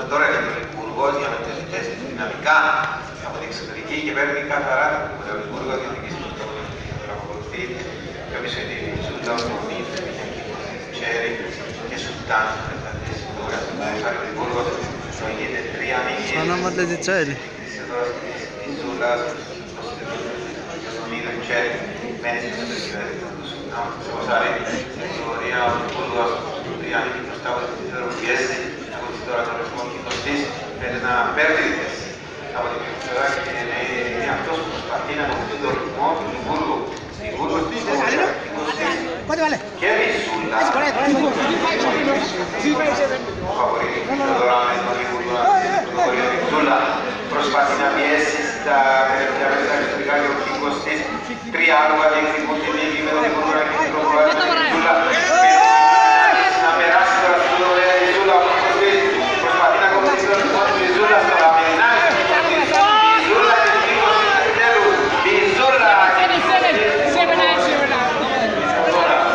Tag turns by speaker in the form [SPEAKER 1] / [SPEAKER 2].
[SPEAKER 1] Τώρα είναι ο Υπουργός για μετρητές δυναμικά από την εξωτερική και παίρνει καθαρά ο Υπουργός για την Κιστική παρακολουθεί. Capisco che risulta un momento c'eri che soltanto per la tessitura fare il Burgo sono i 3 anni che
[SPEAKER 2] sono maledizioni
[SPEAKER 1] sulla unito c'è mezzo no se usare teoria un Burgo 3 anni che stavo per un PS la considerato le fonti così per una perdita stavo di pensare che ne ha tutto spattina con tutto il mondo il Burgo
[SPEAKER 3] Quanto vale?
[SPEAKER 1] Che è sulla sulla prospatina PS da per la storica che ho stesso trialogo dei punti di livello di